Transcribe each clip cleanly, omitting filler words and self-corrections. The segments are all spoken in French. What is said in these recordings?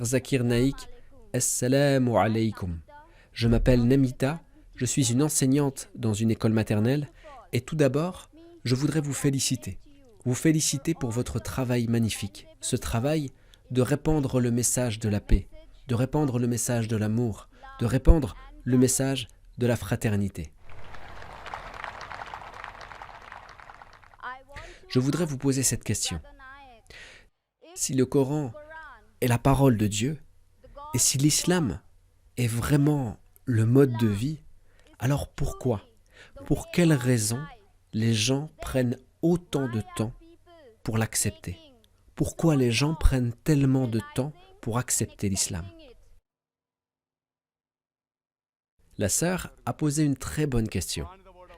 Zakir Naik, Assalamu alaikum. Je m'appelle Namita, je suis une enseignante dans une école maternelle et tout d'abord, je voudrais vous féliciter. Vous féliciter pour votre travail magnifique, ce travail de répandre le message de la paix, de répandre le message de l'amour, de répandre le message de la fraternité. Je voudrais vous poser cette question. Si le Coran est la parole de Dieu, et si l'islam est vraiment le mode de vie, alors pourquoi, pour quelles raisons les gens prennent autant de temps pour l'accepter? Pourquoi les gens prennent tellement de temps pour accepter l'islam? La sœur a posé une très bonne question.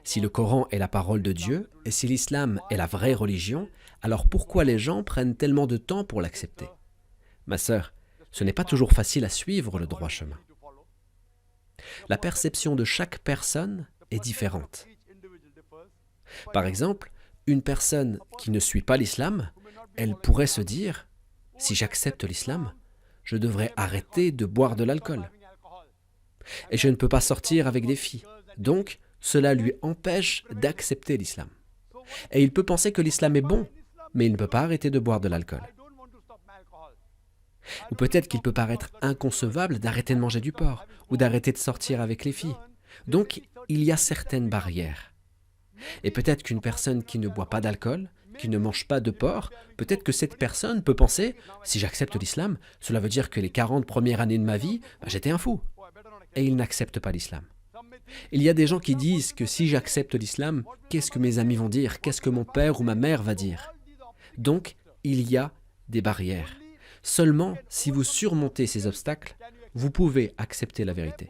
Si le Coran est la parole de Dieu, et si l'islam est la vraie religion, alors pourquoi les gens prennent tellement de temps pour l'accepter? Ma sœur, ce n'est pas toujours facile à suivre le droit chemin. La perception de chaque personne est différente. Par exemple, une personne qui ne suit pas l'islam, elle pourrait se dire « Si j'accepte l'islam, je devrais arrêter de boire de l'alcool. Et je ne peux pas sortir avec des filles. Donc, cela lui empêche d'accepter l'islam. Et il peut penser que l'islam est bon, mais il ne peut pas arrêter de boire de l'alcool. Ou peut-être qu'il peut paraître inconcevable d'arrêter de manger du porc ou d'arrêter de sortir avec les filles. Donc, il y a certaines barrières. Et peut-être qu'une personne qui ne boit pas d'alcool, qui ne mange pas de porc, peut-être que cette personne peut penser « Si j'accepte l'islam, cela veut dire que les 40 premières années de ma vie, j'étais un fou. » Et il n'accepte pas l'islam. Il y a des gens qui disent que si j'accepte l'islam, qu'est-ce que mes amis vont dire? Qu'est-ce que mon père ou ma mère va dire? Donc, il y a des barrières. Seulement, si vous surmontez ces obstacles, vous pouvez accepter la vérité.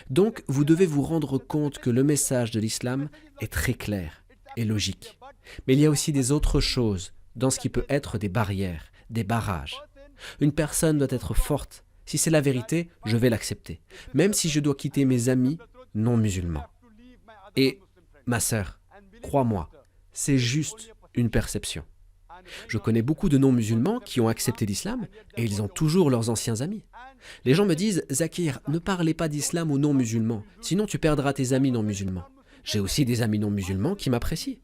Donc, vous devez vous rendre compte que le message de l'islam est très clair et logique. Mais il y a aussi des autres choses dans ce qui peut être des barrières, des barrages. Une personne doit être forte. Si c'est la vérité, je vais l'accepter. Même si je dois quitter mes amis non musulmans. Et, ma sœur, crois-moi, c'est juste une perception. Je connais beaucoup de non-musulmans qui ont accepté l'islam et ils ont toujours leurs anciens amis. Les gens me disent « Zakir, ne parlez pas d'islam aux non-musulmans, sinon tu perdras tes amis non-musulmans. » J'ai aussi des amis non-musulmans qui m'apprécient.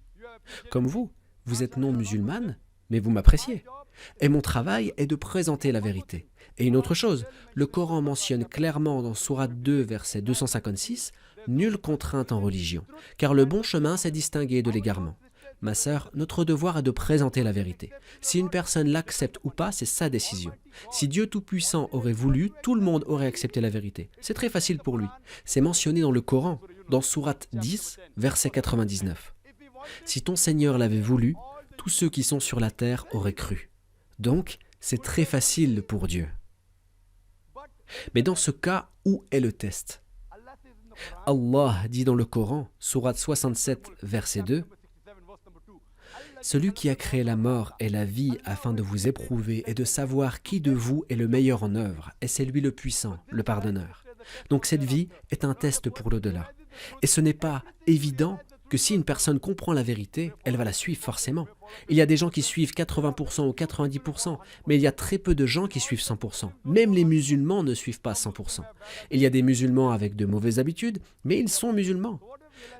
Comme vous, vous êtes non-musulmane, mais vous m'appréciez. Et mon travail est de présenter la vérité. Et une autre chose, le Coran mentionne clairement dans Sourate 2, verset 256, « Nulle contrainte en religion, car le bon chemin s'est distingué de l'égarement. » Ma sœur, notre devoir est de présenter la vérité. Si une personne l'accepte ou pas, c'est sa décision. Si Dieu Tout-Puissant aurait voulu, tout le monde aurait accepté la vérité. C'est très facile pour lui. C'est mentionné dans le Coran, dans Sourate 10, verset 99. Si ton Seigneur l'avait voulu, tous ceux qui sont sur la terre auraient cru. Donc, c'est très facile pour Dieu. Mais dans ce cas, où est le test? Allah dit dans le Coran, Sourate 67, verset 2, « Celui qui a créé la mort et la vie afin de vous éprouver et de savoir qui de vous est le meilleur en œuvre, et c'est lui le puissant, le pardonneur. » Donc cette vie est un test pour l'au-delà. Et ce n'est pas évident que si une personne comprend la vérité, elle va la suivre forcément. Il y a des gens qui suivent 80% ou 90%, mais il y a très peu de gens qui suivent 100%. Même les musulmans ne suivent pas 100%. Il y a des musulmans avec de mauvaises habitudes, mais ils sont musulmans.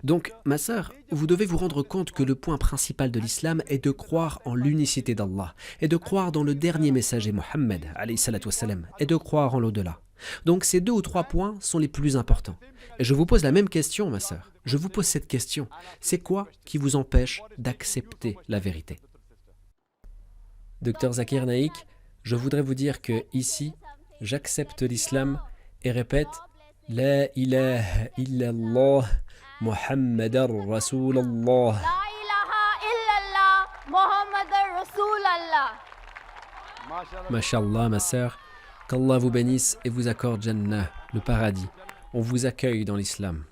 Donc, ma sœur, vous devez vous rendre compte que le point principal de l'islam est de croire en l'unicité d'Allah, et de croire dans le dernier messager Mohammed, alayhi salatu wassalam, et de croire en l'au-delà. Donc ces 2 ou 3 points sont les plus importants. Et je vous pose la même question, ma sœur. Je vous pose cette question. C'est quoi qui vous empêche d'accepter la vérité? Docteur Zakir Naik, je voudrais vous dire que ici, j'accepte l'islam et répète « La ilaha illallah Muhammadar Rasulallah ». Mashallah, ma sœur, qu'Allah vous bénisse et vous accorde Jannah, le paradis. On vous accueille dans l'islam.